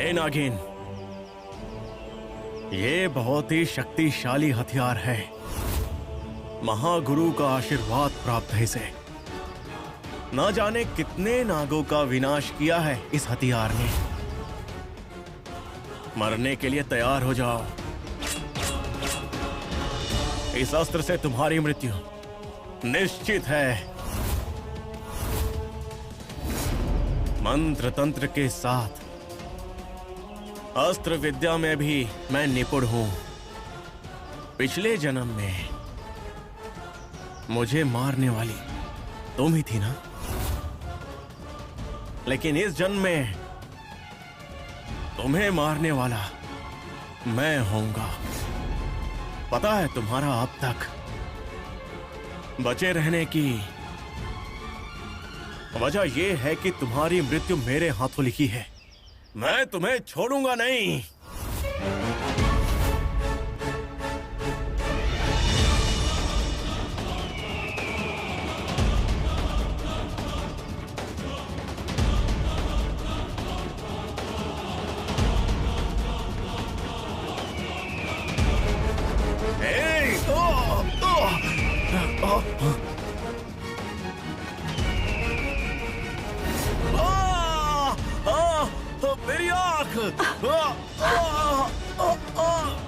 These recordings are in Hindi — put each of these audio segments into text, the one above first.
हे नागिन, ये बहुत ही शक्तिशाली हथियार है। महागुरु का आशीर्वाद प्राप्त है इसे। ना जाने कितने नागों का विनाश किया है इस हथियार ने। मरने के लिए तैयार हो जाओ। इस अस्त्र से तुम्हारी मृत्यु निश्चित है। मंत्र तंत्र के साथ अस्त्र विद्या में भी मैं निपुण हूं। पिछले जन्म में मुझे मारने वाली तुम ही थी ना, लेकिन इस जन्म में तुम्हें मारने वाला मैं होऊंगा। पता है तुम्हारा अब तक बचे रहने की वजह यह है कि तुम्हारी मृत्यु मेरे हाथों लिखी है। मैं तुम्हें छोड़ूंगा नहीं। मेरी आँख,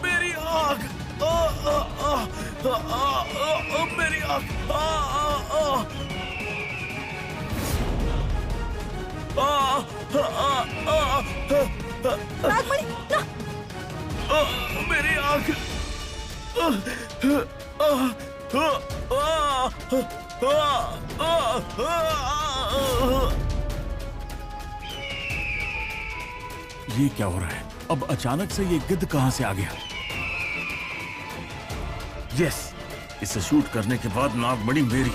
मेरी आँख, मेरी आँख, नागमणि, ना। मेरी आँख, ये क्या हो रहा है? अब अचानक से ये गिद्ध कहां से आ गया? यस, इसे शूट करने के बाद नागमणि मेरी।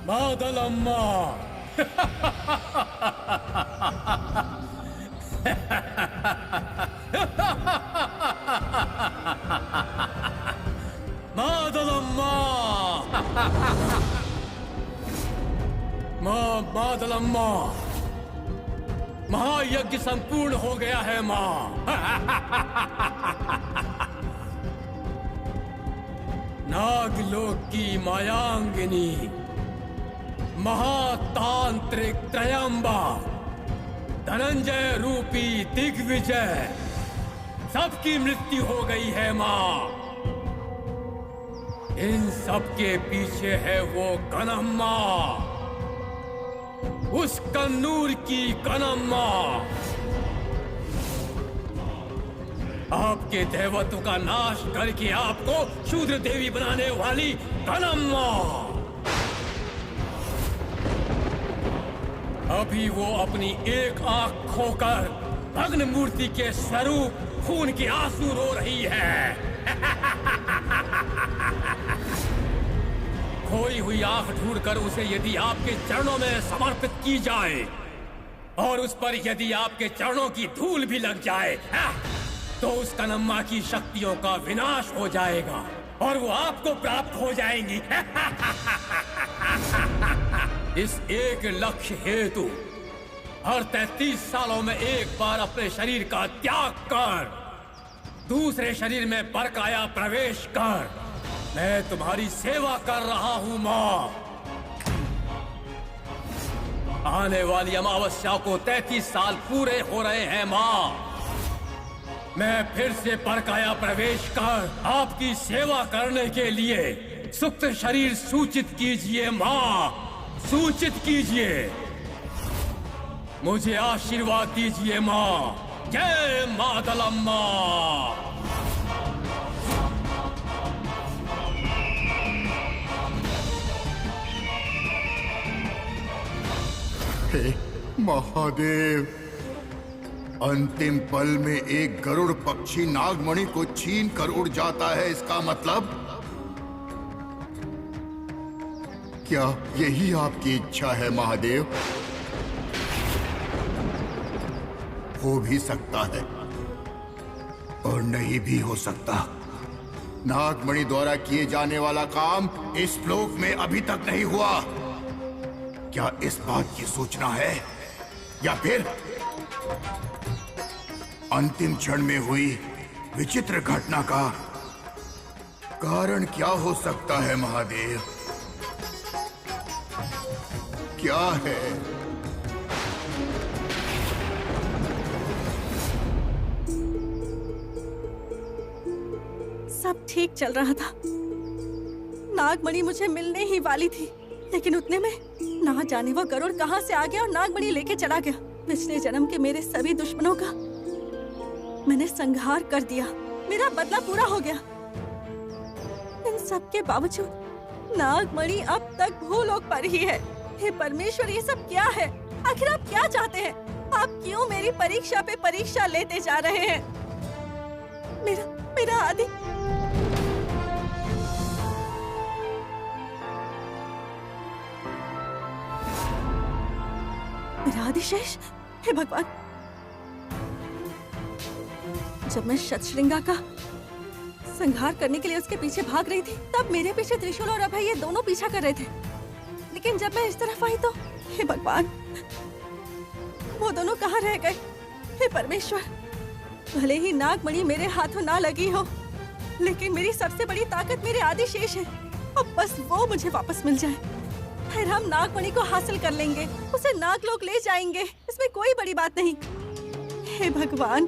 मादलम्मा। मादलम्मा। मादलम्मा, महायज्ञ संपूर्ण हो गया है मां। नागलोक की मायांगिनी महातांत्रिक त्रयंबा, धनंजय रूपी दिग्विजय, सबकी मृत्यु हो गई है मां। इन सब के पीछे है वो कनम्मा, उस कन्नूर की कनम्मा, आपके देवत्व का नाश करके आपको शूद्र देवी बनाने वाली कनम्मा। अभी वो अपनी एक आंख खोकर भग्न मूर्ति के स्वरूप खून के आंसू रो रही है। खोई हुई आंख ढूंढकर उसे यदि आपके चरणों में समर्पित की जाए और उस पर यदि आपके चरणों की धूल भी लग जाए, तो उस कनम्मा की शक्तियों का विनाश हो जाएगा और वो आपको प्राप्त हो जाएंगी। इस एक लक्ष्य हेतु हर 33 सालों में एक बार अपने शरीर का त्याग कर दूसरे शरीर में बरकाया प्रवेश कर। मैं तुम्हारी सेवा कर रहा हूँ माँ। आने वाली अमावस्या को 33 साल पूरे हो रहे हैं माँ। मैं फिर से बरकाया प्रवेश कर आपकी सेवा करने के लिए सुप्त शरीर सूचित कीजिए माँ, सूचित कीजिए। मुझे आशीर्वाद दीजिए माँ। जय मादलम्मा। हे महादेव, अंतिम पल में एक गरुड़ पक्षी नागमणि को छीन कर उड़ जाता है, इसका मतलब क्या यही आपकी इच्छा है महादेव? हो भी सकता है और नहीं भी हो सकता। नागमणि द्वारा किए जाने वाला काम इस लोक में अभी तक नहीं हुआ। क्या इस बात की सूचना है या फिर अंतिम क्षण में हुई विचित्र घटना का कारण क्या हो सकता है महादेव? क्या है? सब ठीक चल रहा था। नागमणि मुझे मिलने ही वाली थी, लेकिन उतने में ना जाने वो गरुड़ कहां से आ गया और नागमणि लेके चला गया। पिछले जन्म के मेरे सभी दुश्मनों का मैंने संहार कर दिया। मेरा बदला पूरा हो गया। इन सब के बावजूद नागमणि अब तक भूलोक पर ही है। हे परमेश्वर, ये सब क्या है? आखिर आप क्या चाहते हैं? आप क्यों मेरी परीक्षा पे परीक्षा लेते जा रहे हैं? मेरा आदि मेरा आदिशेष। हे भगवान, जब मैं शतशृंगा का संहार करने के लिए उसके पीछे भाग रही थी, तब मेरे पीछे त्रिशूल और अभय ये दोनों पीछा कर रहे थे। लेकिन जब मैं इस तरफ आई तो हे भगवान, वो दोनों कहाँ रह गए? हे परमेश्वर, भले ही नागमणि मेरे हाथों ना लगी हो, लेकिन मेरी सबसे बड़ी ताकत मेरे आदिशेष है। अब बस वो मुझे वापस मिल जाए, फिर हम नागमणि को हासिल कर लेंगे, उसे नागलोक ले जाएंगे। इसमें कोई बड़ी बात नहीं। हे भगवान,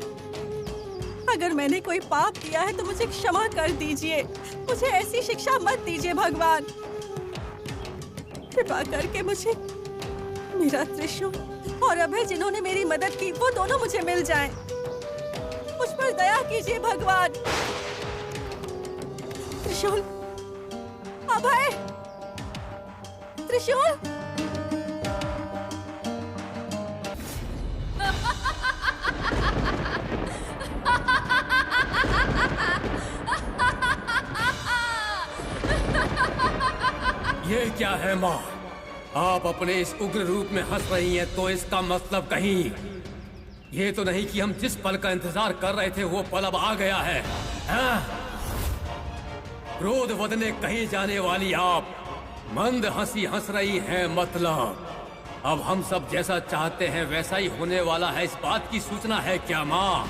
अगर मैंने कोई पाप किया है तो मुझे क्षमा कर दीजिए। मुझे ऐसी शिक्षा मत दीजिए भगवान। कृपा करके मुझे मेरा त्रिशूल और अभय जिन्होंने मेरी मदद की, वो दोनों मुझे मिल जाएं। मुझ पर दया कीजिए भगवान। त्रिशूल, अभय, त्रिशूल। ये क्या है माँ? आप अपने इस उग्र रूप में हंस रही हैं, तो इसका मतलब कहीं ये तो नहीं कि हम जिस पल का इंतजार कर रहे थे वो पल अब आ गया है? क्रोध वदने कहीं जाने वाली आप मंद हंसी हंस रही हैं, मतलब अब हम सब जैसा चाहते हैं वैसा ही होने वाला है, इस बात की सूचना है क्या माँ?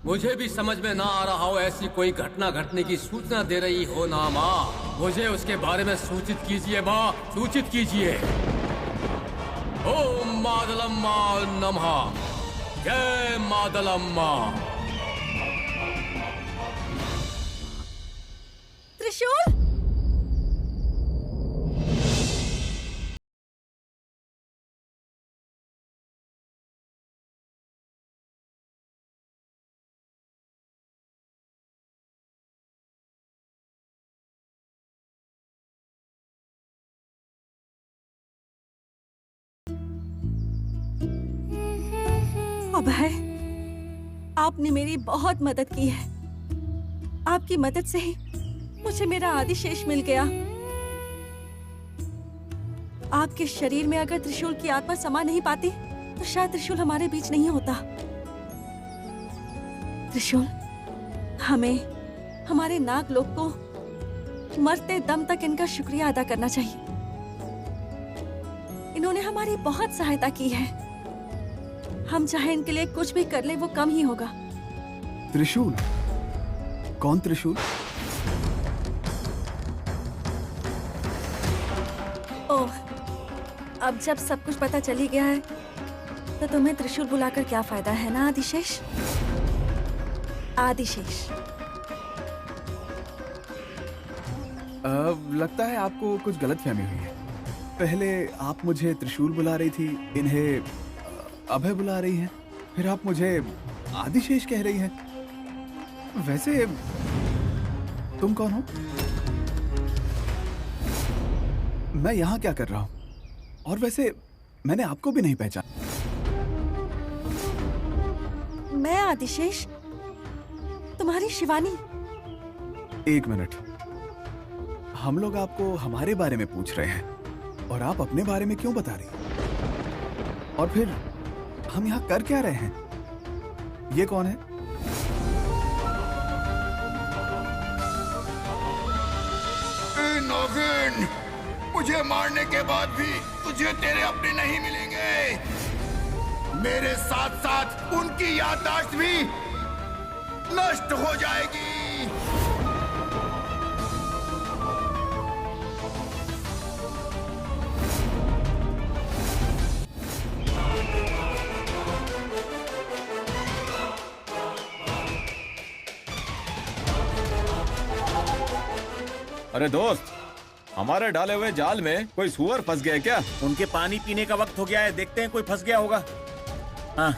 मुझे भी समझ में ना आ रहा हो ऐसी कोई घटना घटने की सूचना दे रही हो ना माँ। मुझे उसके बारे में सूचित कीजिए माँ, सूचित कीजिए। ओम मादलम्मा नमः। जय मादलम्मा। त्रिशूल, अभय, आपने मेरी बहुत मदद की है। आपकी मदद से ही मुझे मेरा आदिशेष मिल गया। आपके शरीर में अगर त्रिशूल की आत्मा समा नहीं पाती तो शायद त्रिशूल हमारे बीच नहीं होता। त्रिशूल, हमें हमारे नागलोक को मरते दम तक इनका शुक्रिया अदा करना चाहिए। इन्होंने हमारी बहुत सहायता की है। हम चाहे इनके लिए कुछ भी कर ले वो कम ही होगा। त्रिशूल? कौन त्रिशूल? ओह, अब जब सब कुछ पता चल ही गया है तो तुम्हें त्रिशूल बुलाकर क्या फायदा है ना आदिशेष? आदिशेष। लगता है आपको कुछ गलतफहमी हुई है। पहले आप मुझे त्रिशूल बुला रही थी, इन्हें अभय बुला रही हैं, फिर आप मुझे आदिशेष कह रही हैं। वैसे तुम कौन हो? मैं यहाँ क्या कर रहा हूँ? और वैसे मैंने आपको भी नहीं पहचाना। मैं आदिशेष, तुम्हारी शिवानी। एक मिनट, हम लोग आपको हमारे बारे में पूछ रहे हैं और आप अपने बारे में क्यों बता रही? और फिर हम यहाँ कर क्या रहे हैं? ये कौन है? नागिन, मुझे मारने के बाद भी तुझे तेरे अपने नहीं मिलेंगे। मेरे साथ साथ उनकी याददाश्त भी नष्ट हो जाएगी। अरे दोस्त, हमारे डाले हुए जाल में कोई सुअर फंस गया है क्या? उनके पानी पीने का वक्त हो गया है, देखते हैं कोई फंस गया होगा। हाँ,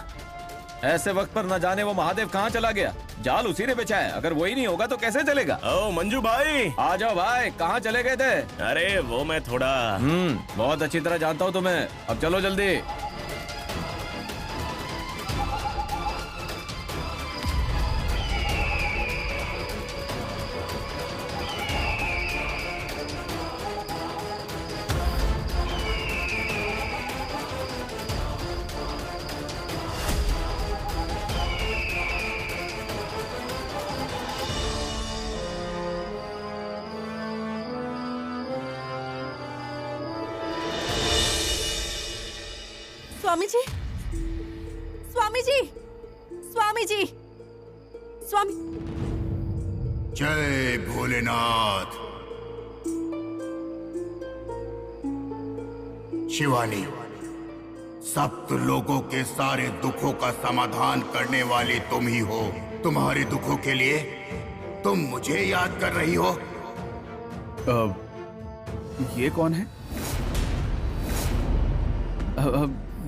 ऐसे वक्त पर न जाने वो महादेव कहाँ चला गया। जाल उसी ने बिछा है, अगर वही नहीं होगा तो कैसे चलेगा? ओ मंजू भाई, आ जाओ भाई, कहाँ चले गए थे? अरे वो मैं थोड़ा बहुत अच्छी तरह जानता हूँ तुम्हें। अब चलो जल्दी। स्वामी जी, स्वामी जी, स्वामी जी, स्वामी। जय भोलेनाथ। शिवानी, सप्त लोगों के सारे दुखों का समाधान करने वाली तुम ही हो। तुम्हारे दुखों के लिए तुम मुझे याद कर रही हो? ये कौन है?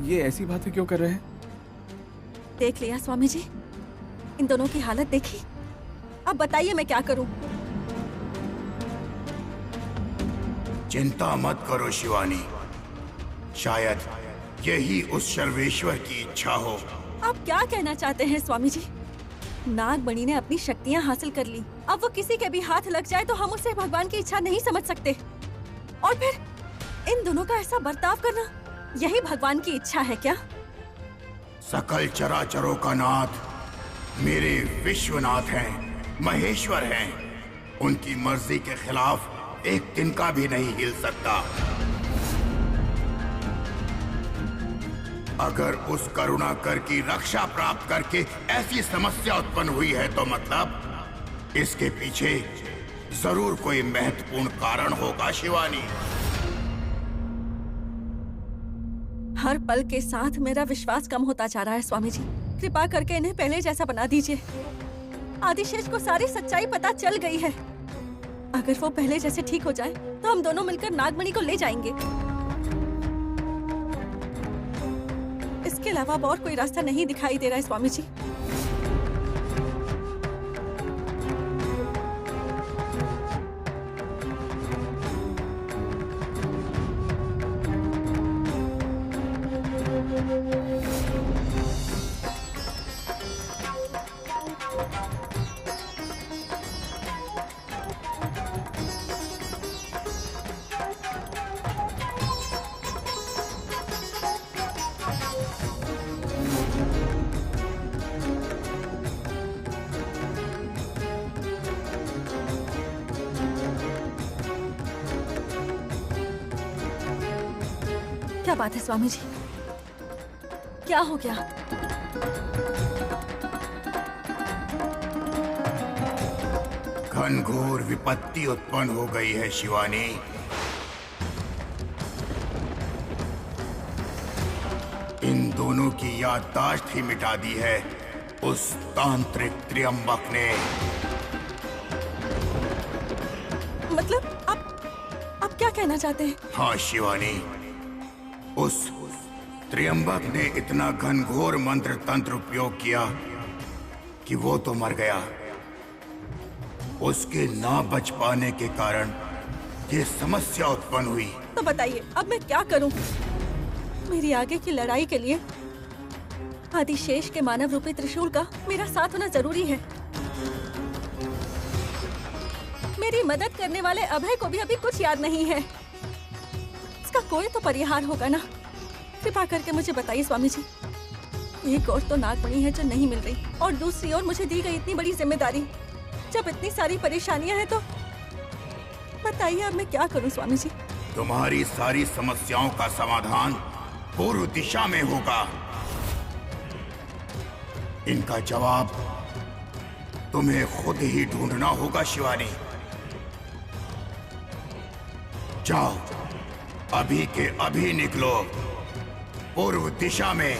ये ऐसी बातें क्यों कर रहे हैं? देख लिया स्वामी जी, इन दोनों की हालत देखी। अब बताइए मैं क्या करूं? चिंता मत करो शिवानी, शायद यही उस सर्वेश्वर की इच्छा हो। आप क्या कहना चाहते हैं स्वामी जी? नागमणि ने अपनी शक्तियां हासिल कर ली, अब वो किसी के भी हाथ लग जाए तो हम उसे भगवान की इच्छा नहीं समझ सकते। और फिर इन दोनों का ऐसा बर्ताव करना, यही भगवान की इच्छा है क्या? सकल चराचरों का नाथ मेरे विश्वनाथ हैं, महेश्वर हैं। उनकी मर्जी के खिलाफ एक तिनका भी नहीं हिल सकता। अगर उस करुणाकर की रक्षा प्राप्त करके ऐसी समस्या उत्पन्न हुई है तो मतलब इसके पीछे जरूर कोई महत्वपूर्ण कारण होगा शिवानी। हर पल के साथ मेरा विश्वास कम होता जा रहा है स्वामी जी। कृपा करके इन्हें पहले जैसा बना दीजिए। आदिशेष को सारी सच्चाई पता चल गई है। अगर वो पहले जैसे ठीक हो जाए तो हम दोनों मिलकर नागमणि को ले जाएंगे। इसके अलावा और कोई रास्ता नहीं दिखाई दे रहा है स्वामी जी। क्या बात है स्वामी जी, क्या हो गया? घनघोर विपत्ति उत्पन्न हो गई है शिवानी। इन दोनों की याददाश्त ही मिटा दी है उस तांत्रिक त्र्यंबक ने। मतलब आप क्या कहना चाहते हैं? हाँ शिवानी, उस त्र्यंबक ने इतना घनघोर मंत्र तंत्र उपयोग किया कि वो तो मर गया। उसके ना बच पाने के कारण ये समस्या उत्पन्न हुई। तो बताइए अब मैं क्या करूं? मेरी आगे की लड़ाई के लिए आदिशेष के मानव रूपी त्रिशूल का मेरा साथ होना जरूरी है। मेरी मदद करने वाले अभय को भी अभी कुछ याद नहीं है। इसका कोई तो परिहार होगा ना? कृपा करके मुझे बताइए स्वामी जी। एक और तो नागमणि है जो नहीं मिल रही, और दूसरी ओर मुझे दी गई इतनी बड़ी जिम्मेदारी। जब इतनी सारी परेशानियां हैं तो बताइए अब मैं क्या करूं स्वामी जी? तुम्हारी सारी समस्याओं का समाधान पूर्व दिशा में होगा। इनका जवाब तुम्हें खुद ही ढूंढना होगा शिवानी। जाओ, अभी के अभी निकलो पूर्व दिशा में।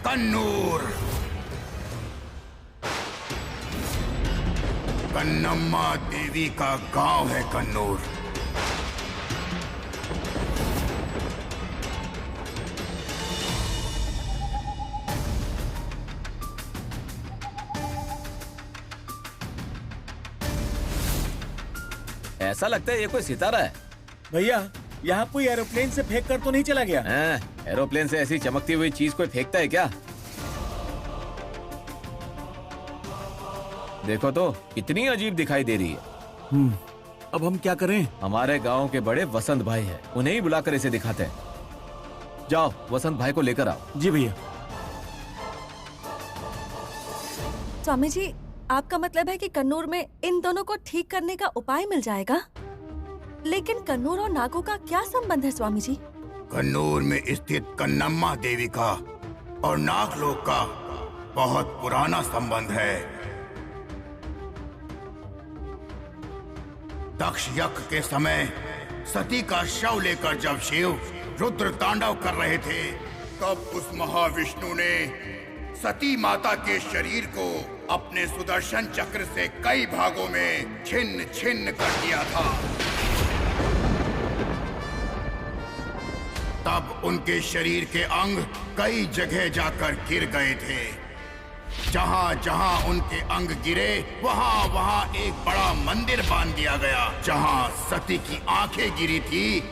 कन्नूर, कन्नम्मा देवी का गांव है कन्नूर। ऐसा लगता है ये कोई सितारा है। भैया, यहाँ कोई एरोप्लेन से फेंक कर तो नहीं चला गया? एरोप्लेन से ऐसी चमकती हुई चीज कोई फेंकता है क्या? देखो तो कितनी अजीब दिखाई दे रही है। अब हम क्या करें? हमारे गांव के बड़े वसंत भाई हैं, उन्हें ही बुलाकर इसे दिखाते हैं। जाओ वसंत भाई को लेकर आओ। जी भैया। स्वामी जी, आपका मतलब है कि कन्नूर में इन दोनों को ठीक करने का उपाय मिल जाएगा? लेकिन कन्नूर और नागों का क्या संबंध है स्वामी जी? कन्नूर में स्थित कन्नम्मा देवी का और नागलोक का बहुत पुराना संबंध है। दक्ष यज्ञ के समय सती का शव लेकर जब शिव रुद्र तांडव कर रहे थे, तब उस महाविष्णु ने सती माता के शरीर को अपने सुदर्शन चक्र से कई भागों में छिन्न छिन्न कर दिया था। तब उनके शरीर के अंग कई जगह जाकर गिर गए थे। जहां जहां उनके अंग गिरे वहां वहां एक बड़ा मंदिर बांध दिया गया। जहां सती की आंखें गिरी थी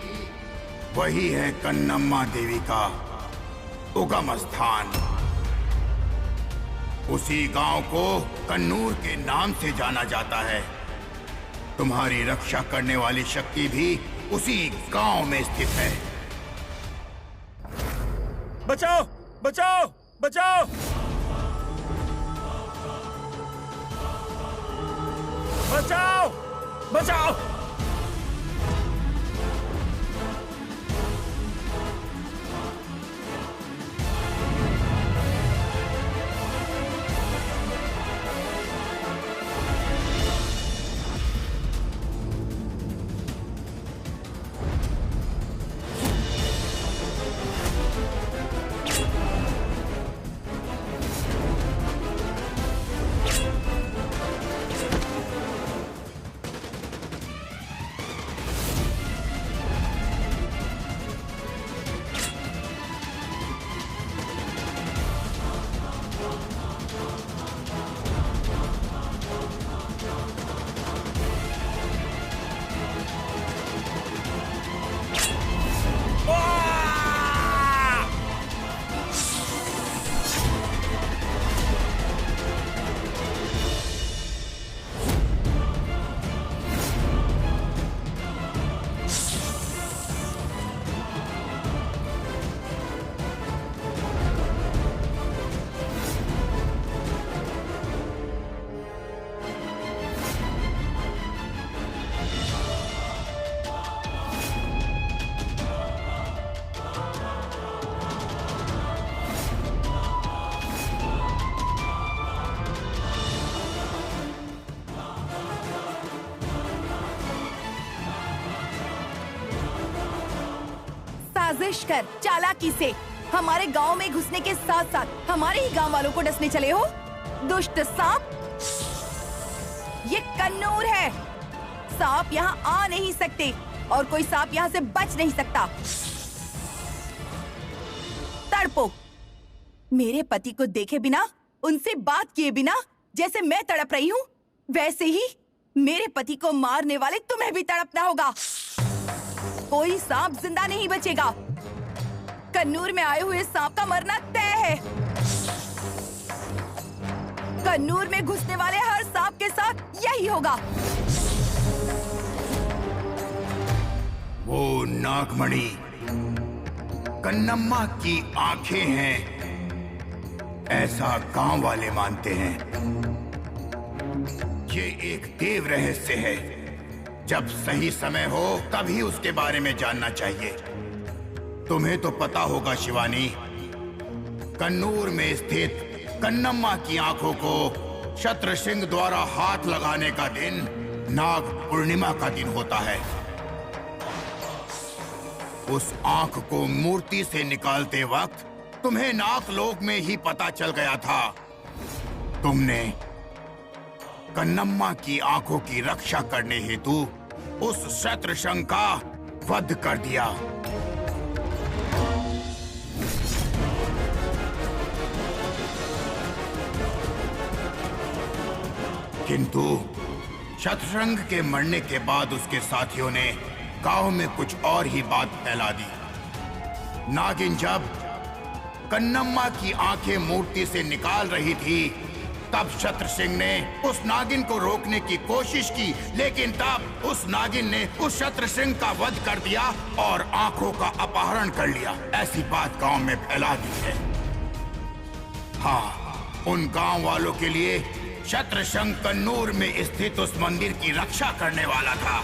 वही है कन्नम्मा देवी का उगम स्थान। उसी गांव को कन्नूर के नाम से जाना जाता है। तुम्हारी रक्षा करने वाली शक्ति भी उसी गांव में स्थित है। बचाओ बचाओ बचाओ! बचाओ बचाओ! साजिश कर चालाकी से हमारे गांव में घुसने के साथ साथ हमारे ही गांव वालों को डसने चले हो। दुष्ट सांप, ये कन्नूर है। सांप यहाँ आ नहीं सकते और कोई सांप यहाँ से बच नहीं सकता। तड़पो। मेरे पति को देखे बिना, उनसे बात किए बिना जैसे मैं तड़प रही हूँ, वैसे ही मेरे पति को मारने वाले तुम्हें भी तड़पना होगा। कोई सांप जिंदा नहीं बचेगा। कन्नूर में आए हुए सांप का मरना तय है। कन्नूर में घुसने वाले हर सांप के साथ यही होगा। वो नागमणि कन्नम्मा की आंखें हैं, ऐसा गांव वाले मानते हैं। ये एक देव रहस्य है। जब सही समय हो तभी उसके बारे में जानना चाहिए। तुम्हें तो पता होगा शिवानी, कन्नूर में स्थित कन्नम्मा की आंखों को शत्रसिंह द्वारा हाथ लगाने का दिन नाग पूर्णिमा का दिन होता है। उस आंख को मूर्ति से निकालते वक्त तुम्हें नागलोक में ही पता चल गया था। तुमने कन्नम्मा की आंखों की रक्षा करने हेतु उस शत्रसिंह का वध कर दिया। किंतु शत्रसिंह के मरने के बाद उसके साथियों ने गांव में कुछ और ही बात फैला दी। नागिन जब कन्नम्मा की आंखें मूर्ति से निकाल रही थी, तब शत्रसिंह ने उस नागिन को रोकने की कोशिश की, लेकिन तब उस नागिन ने उस शत्रसिंह का वध कर दिया और आंखों का अपहरण कर लिया। ऐसी बात गांव में फैला दी है। हाँ, उन गांव वालों के लिए शत्रसिंह कन्नूर में स्थित उस मंदिर की रक्षा करने वाला था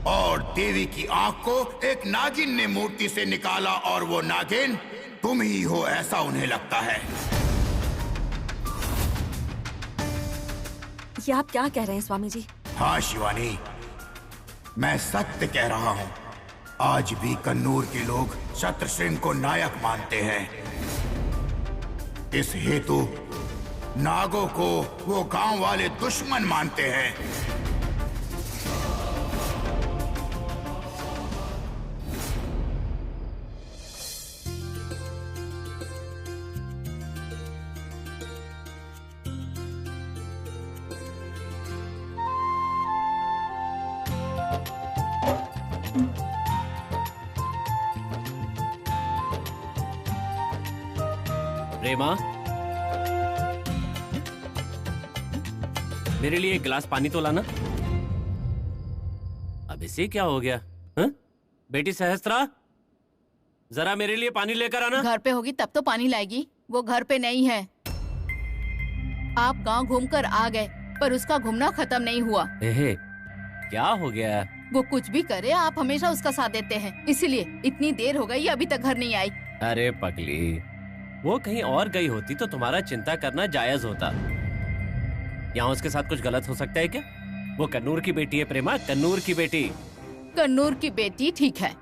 और देवी की आंख को एक नागिन ने मूर्ति से निकाला और वो नागिन तुम ही हो, ऐसा उन्हें लगता है। ये आप क्या कह रहे हैं स्वामी जी? हाँ शिवानी, मैं सत्य कह रहा हूँ। आज भी कन्नूर के लोग शत्रसिंह को नायक मानते हैं। इस हेतु नागों को वो गांव वाले दुश्मन मानते हैं। प्रेमा, मेरे लिए एक गिलास पानी तो लाना। अब इसे क्या हो गया? हा? बेटी सहस्त्रा, जरा मेरे लिए पानी लेकर आना। घर पे होगी तब तो पानी लाएगी, वो घर पे नहीं है। आप गांव घूमकर आ गए पर उसका घूमना खत्म नहीं हुआ। क्या हो गया? वो कुछ भी करे आप हमेशा उसका साथ देते हैं, इसीलिए इतनी देर हो गई अभी तक घर नहीं आई। अरे पगली, वो कहीं और गई होती तो तुम्हारा चिंता करना जायज होता। यहाँ उसके साथ कुछ गलत हो सकता है क्या? वो कन्नूर की बेटी है प्रेमा, कन्नूर की बेटी। कन्नूर की बेटी ठीक है,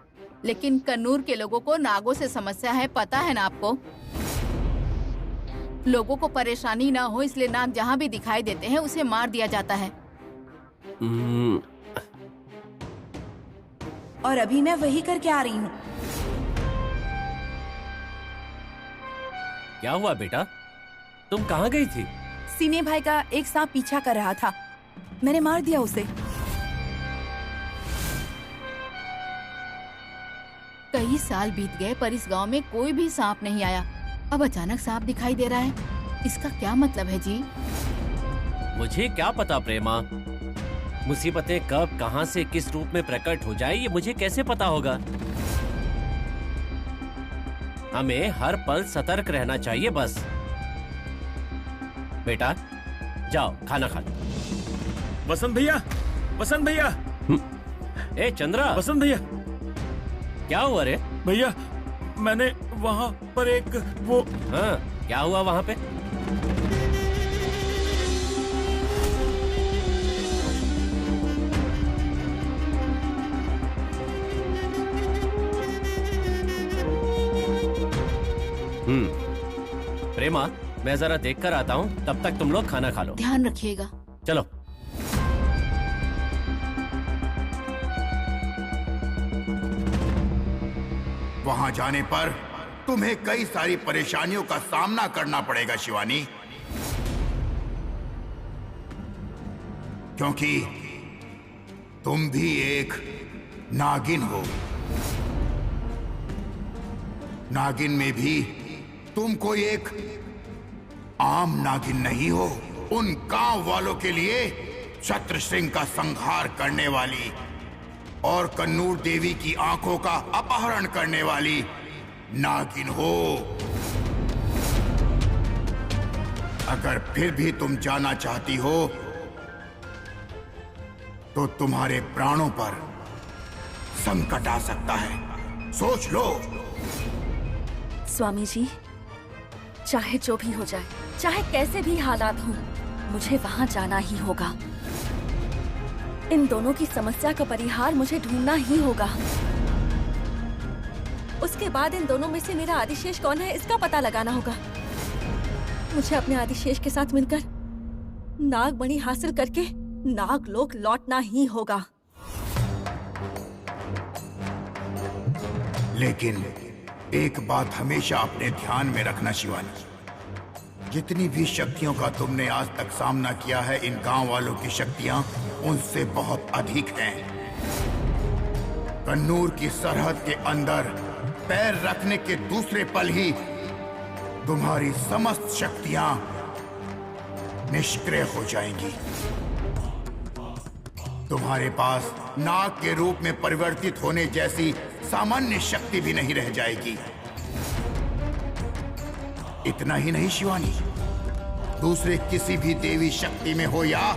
लेकिन कन्नूर के लोगों को नागों से समस्या है, पता है ना आपको? लोगों को परेशानी ना हो इसलिए नाग जहाँ भी दिखाई देते हैं उसे मार दिया जाता है। और अभी मैं वही करके आ रही हूँ। क्या हुआ बेटा, तुम कहाँ गई थी? सीने भाई का एक सांप पीछा कर रहा था, मैंने मार दिया उसे। कई साल बीत गए पर इस गांव में कोई भी सांप नहीं आया। अब अचानक सांप दिखाई दे रहा है, इसका क्या मतलब है जी? मुझे क्या पता प्रेमा, मुसीबतें कब कहां से किस रूप में प्रकट हो जाए ये मुझे कैसे पता होगा? हमें हर पल सतर्क रहना चाहिए बस। बेटा जाओ खाना खा लो। वसंत भैया, वसंत भैया। ए चंद्रा। वसंत भैया। क्या हुआ रे? भैया मैंने वहाँ पर एक वो। हाँ, क्या हुआ वहाँ पे? प्रेमा, मैं जरा देख कर आता हूँ, तब तक तुम लोग खाना खा लो। ध्यान रखिएगा। चलो। वहां जाने पर तुम्हें कई सारी परेशानियों का सामना करना पड़ेगा शिवानी, क्योंकि तुम भी एक नागिन हो। नागिन में भी तुम कोई एक आम नागिन नहीं हो। उन गांव वालों के लिए छत्रसिंह का संहार करने वाली और कन्नूर देवी की आंखों का अपहरण करने वाली नागिन हो। अगर फिर भी तुम जाना चाहती हो तो तुम्हारे प्राणों पर संकट आ सकता है, सोच लो। स्वामी जी, चाहे जो भी हो जाए, चाहे कैसे भी हालात हों, मुझे वहां जाना ही होगा। इन दोनों की समस्या का परिहार मुझे ढूंढना ही होगा। उसके बाद इन दोनों में से मेरा आदिशेष कौन है, इसका पता लगाना होगा। मुझे अपने आदिशेष के साथ मिलकर नागमणि हासिल करके नागलोक लौटना ही होगा। लेकिन एक बात हमेशा अपने ध्यान में रखना शिवानी, जितनी भी शक्तियों का तुमने आज तक सामना किया है, इन गांव वालों की शक्तियां उनसे बहुत अधिक हैं। कन्नूर की सरहद के अंदर पैर रखने के दूसरे पल ही तुम्हारी समस्त शक्तियां निष्क्रिय हो जाएंगी। तुम्हारे पास नाग के रूप में परिवर्तित होने जैसी सामान्य शक्ति भी नहीं रह जाएगी। इतना ही नहीं शिवानी, दूसरे किसी भी देवी शक्ति में हो या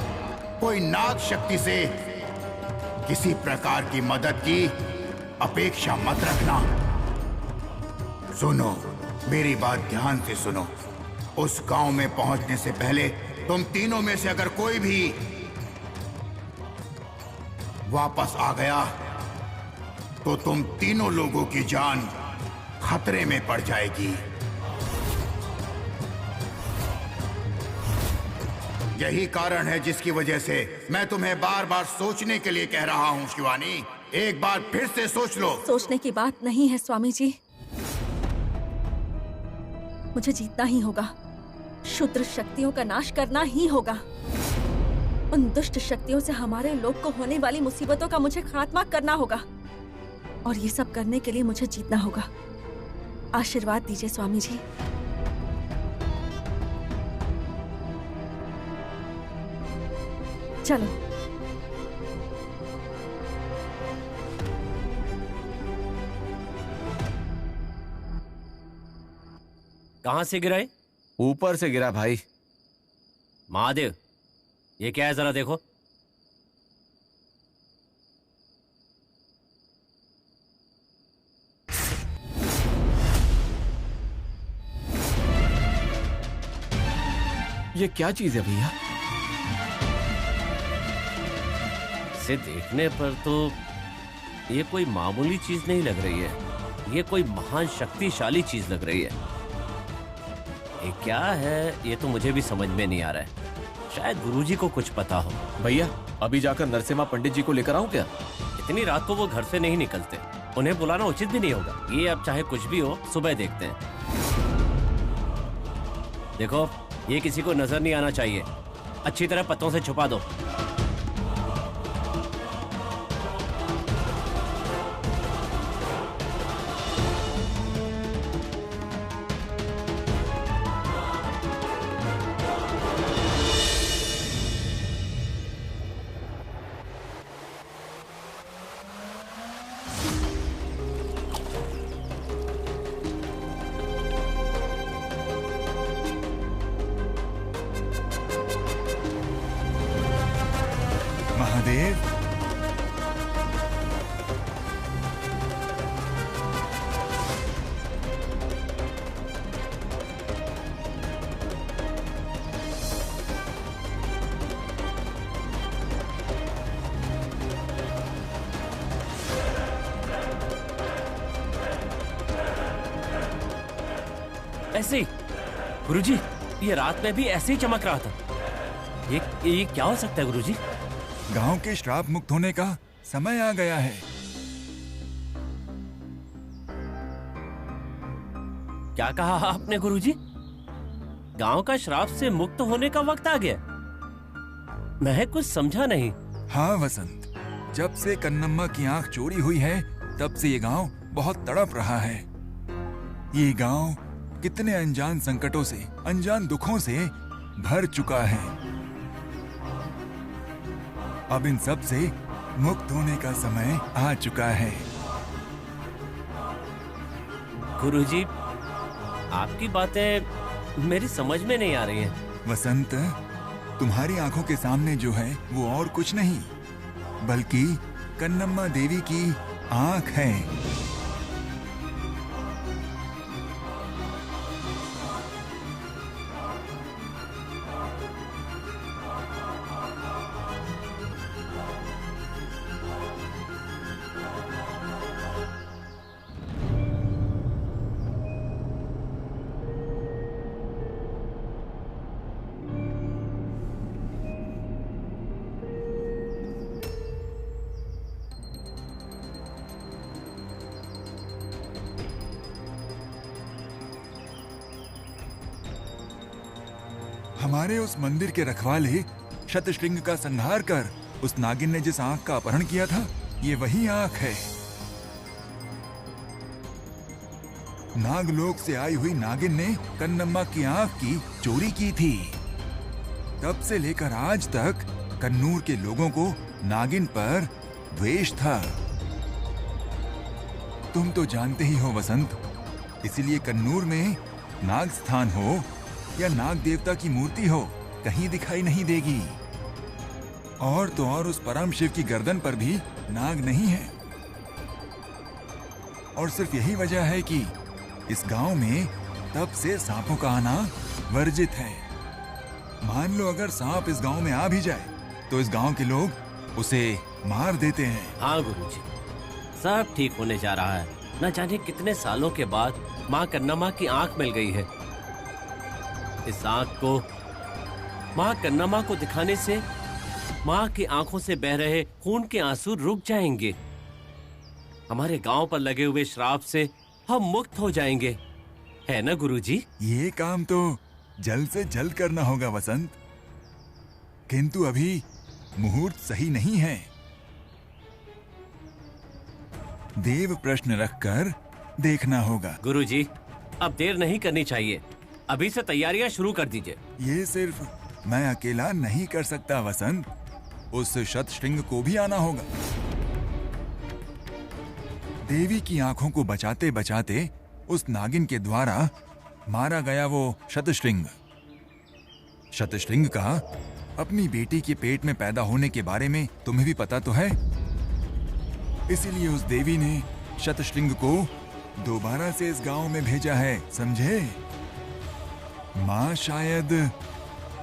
कोई नाग शक्ति से किसी प्रकार की मदद की अपेक्षा मत रखना। सुनो, मेरी बात ध्यान से सुनो। उस गांव में पहुंचने से पहले तुम तीनों में से अगर कोई भी वापस आ गया तो तुम तीनों लोगों की जान खतरे में पड़ जाएगी। यही कारण है जिसकी वजह से मैं तुम्हें बार बार सोचने के लिए कह रहा हूं शिवानी। एक बार फिर से सोच लो। सोचने की बात नहीं है स्वामी जी, मुझे जीतना ही होगा। क्षुद्र शक्तियों का नाश करना ही होगा। उन दुष्ट शक्तियों से हमारे लोक को होने वाली मुसीबतों का मुझे खात्मा करना होगा, और ये सब करने के लिए मुझे जीतना होगा। आशीर्वाद दीजिए स्वामी जी। चलो। कहां से गिराए? ऊपर से गिरा भाई। महादेव, ये क्या है, जरा देखो। ये क्या चीज है भैया? इसे देखने पर तो ये कोई मामूली चीज नहीं लग रही है, ये कोई महान शक्तिशाली चीज लग रही है। ये क्या है, ये तो मुझे भी समझ में नहीं आ रहा है। शायद गुरुजी को कुछ पता हो। भैया, अभी जाकर नरसिम्हा पंडित जी को लेकर आऊं क्या? इतनी रात को वो घर से नहीं निकलते, उन्हें बुलाना उचित भी नहीं होगा। ये अब चाहे कुछ भी हो, सुबह देखते हैं। देखो, ये किसी को नजर नहीं आना चाहिए। अच्छी तरह पत्तों से छुपा दो। ऐसे ही गुरुजी, ये रात में भी ऐसे ही चमक रहा था। ये क्या हो सकता है गुरुजी? गांव के श्राप मुक्त होने का समय आ गया है। क्या कहा आपने गुरुजी? गांव का श्राप से मुक्त होने का वक्त आ गया? मैं कुछ समझा नहीं। हाँ वसंत, जब से कन्नम्मा की आंख चोरी हुई है तब से ये गांव बहुत तड़प रहा है। ये गांव कितने अनजान संकटों से, अनजान दुखों से भर चुका है। अब इन सब से मुक्त होने का समय आ चुका है। गुरुजी, आपकी बातें मेरी समझ में नहीं आ रही हैं। वसंत, तुम्हारी आंखों के सामने जो है वो और कुछ नहीं बल्कि कन्नम्मा देवी की आंख है। हमारे उस मंदिर के रखवाले शतशृंग का संहार कर उस नागिन ने जिस आंख का अपहरण किया था, ये वही आंख है। नागलोक से आई हुई नागिन ने कन्नम्मा की आंख की चोरी की थी। तब से लेकर आज तक कन्नूर के लोगों को नागिन पर द्वेष था। तुम तो जानते ही हो वसंत, इसलिए कन्नूर में नाग स्थान हो या नाग देवता की मूर्ति हो, कहीं दिखाई नहीं देगी। और तो और उस परम शिव की गर्दन पर भी नाग नहीं है। और सिर्फ यही वजह है कि इस गांव में तब से सांपों का आना वर्जित है। मान लो अगर सांप इस गांव में आ भी जाए तो इस गांव के लोग उसे मार देते हैं। हाँ गुरुजी, सब ठीक होने जा रहा है। न जाने कितने सालों के बाद माँ कन्नम्मा की आंख मिल गई है। इस आंख को माँ कन्नम्मा को दिखाने से माँ की आंखों से बह रहे खून के आंसू रुक जाएंगे। हमारे गांव पर लगे हुए श्राप से हम मुक्त हो जाएंगे, है ना गुरुजी? ये काम तो जल्द से जल्द करना होगा वसंत, किंतु अभी मुहूर्त सही नहीं है। देव प्रश्न रखकर देखना होगा। गुरुजी, अब देर नहीं करनी चाहिए, अभी से तैयारियां शुरू कर दीजिए। ये सिर्फ मैं अकेला नहीं कर सकता वसंत, उस शतशृंग को भी आना होगा। देवी की आंखों को बचाते बचाते उस नागिन के द्वारा मारा गया वो शतशृंग। शतशृंग का अपनी बेटी के पेट में पैदा होने के बारे में तुम्हें भी पता तो है। इसीलिए उस देवी ने शतशृंग को दोबारा से इस गांव में भेजा है, समझे? माँ शायद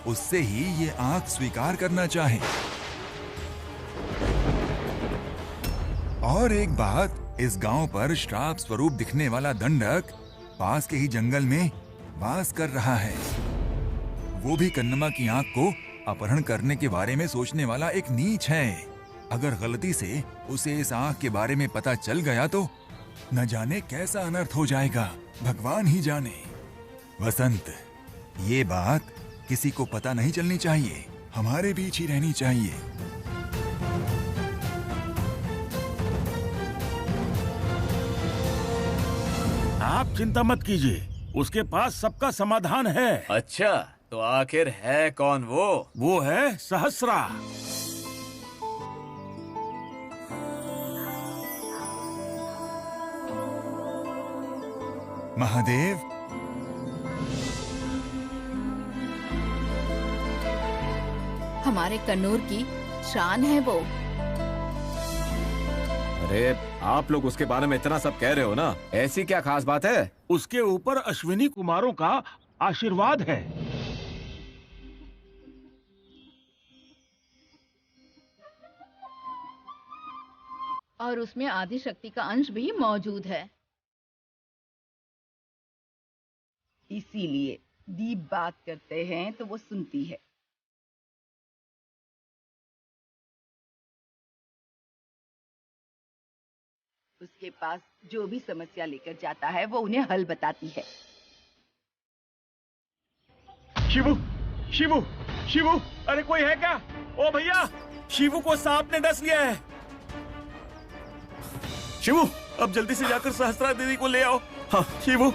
उससे ही ये आंख स्वीकार करना चाहे। और एक बात, इस गांव पर श्राप स्वरूप दिखने वाला दंडक पास के ही जंगल में वास कर रहा है। वो भी कन्नम्मा की आंख को अपहरण करने के बारे में सोचने वाला एक नीच है। अगर गलती से उसे इस आंख के बारे में पता चल गया तो न जाने कैसा अनर्थ हो जाएगा, भगवान ही जाने। वसंत, ये बात किसी को पता नहीं चलनी चाहिए, हमारे बीच ही रहनी चाहिए। आप चिंता मत कीजिए, उसके पास सबका समाधान है। अच्छा, तो आखिर है कौन वो? वो है सहस्रा। महादेव, हमारे कन्नूर की शान है वो। अरे आप लोग उसके बारे में इतना सब कह रहे हो ना, ऐसी क्या खास बात है? उसके ऊपर अश्विनी कुमारों का आशीर्वाद है। और उसमें आदि शक्ति का अंश भी मौजूद है। इसीलिए दीप बात करते हैं तो वो सुनती है। उसके पास जो भी समस्या लेकर जाता है वो उन्हें हल बताती है। शिवू, शिवू, शिवू, अरे कोई है क्या? ओ भैया, शिवू को सांप ने डस लिया है। शिवू, अब जल्दी से जाकर सहस्त्रा दीदी को ले आओ। हाँ, शिवू।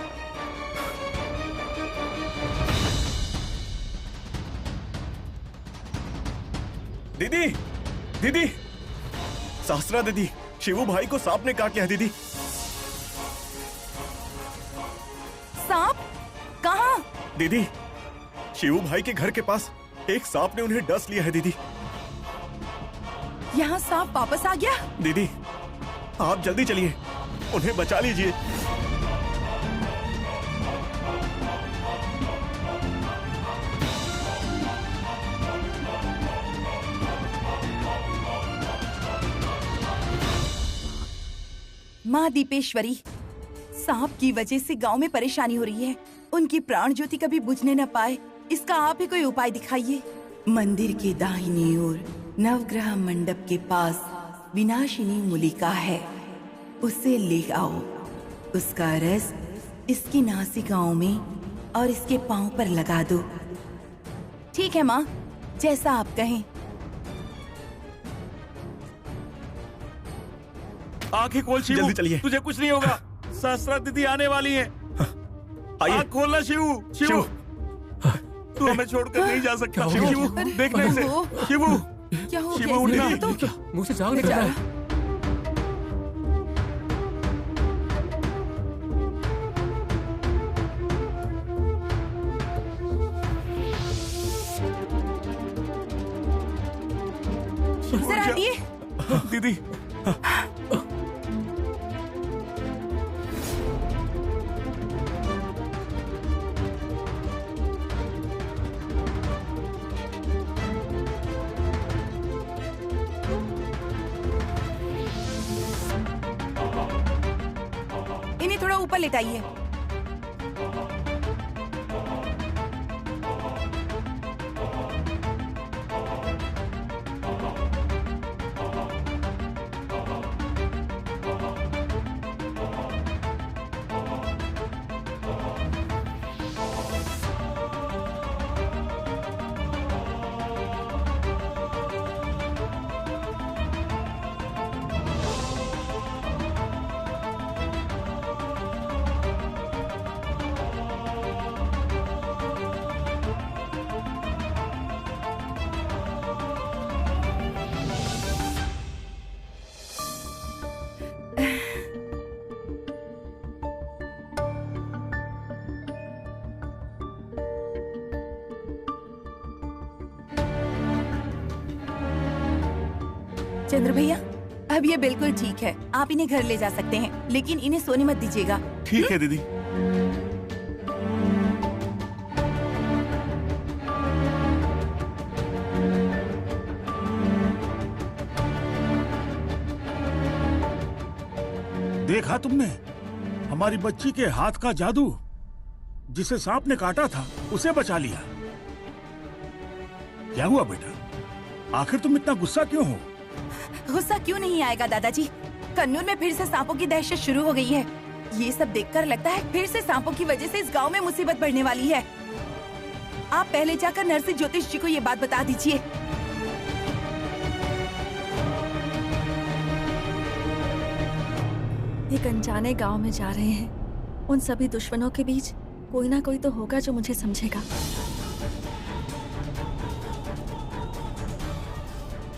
दीदी, दीदी, सहस्त्रा दीदी, शिवू भाई को सांप ने काट लिया दीदी। सांप? कहाँ? दीदी, शिवू भाई के घर के पास एक सांप ने उन्हें डस लिया है दीदी। यहाँ सांप वापस आ गया? दीदी, आप जल्दी चलिए, उन्हें बचा लीजिए। माँ दीपेश्वरी, सांप की वजह से गांव में परेशानी हो रही है। उनकी प्राण ज्योति कभी बुझने न पाए, इसका आप ही कोई उपाय दिखाइए। मंदिर के दाहिनी ओर नवग्रह मंडप के पास विनाशिनी मूलिका है, उसे ले आओ। उसका रस इसकी नासिकाओं में और इसके पांव पर लगा दो। ठीक है माँ, जैसा आप कहें। आंखें खोल शिवू, जल्दी चलिए, तुझे कुछ नहीं होगा। सहस्त्रा दीदी आने वाली है। आंख खोलना शिवू, शिवू, तू हमें छोड़कर नहीं जा सकता। शिवू, देखना इसे। शिवू, क्या हो शिवू, गया? मुंह से जान निकल रहा है। जरा हटिए। दीदी, इन्हें थोड़ा ऊपर लेटाइए। चंद्र भैया, अब ये बिल्कुल ठीक है, आप इन्हें घर ले जा सकते हैं, लेकिन इन्हें सोने मत दीजिएगा। ठीक है दीदी। देखा तुमने हमारी बच्ची के हाथ का जादू? जिसे सांप ने काटा था उसे बचा लिया। क्या हुआ बेटा, आखिर तुम इतना गुस्सा क्यों हो? गुस्सा क्यों नहीं आएगा दादाजी, कन्नूर में फिर से सांपों की दहशत शुरू हो गई है। ये सब देखकर लगता है फिर से सांपों की वजह से इस गांव में मुसीबत बढ़ने वाली है। आप पहले जाकर नरसिंह ज्योतिष जी को ये बात बता दीजिए। एक अनजाने गांव में जा रहे हैं, उन सभी दुश्मनों के बीच कोई ना कोई तो होगा जो मुझे समझेगा।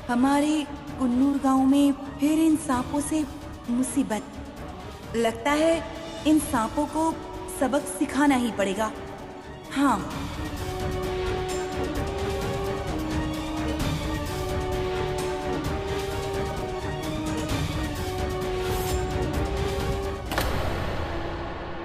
हमारे कुन्नूर गांव में फिर इन सांपों से मुसीबत। लगता है इन सांपों को सबक सिखाना ही पड़ेगा। हाँ।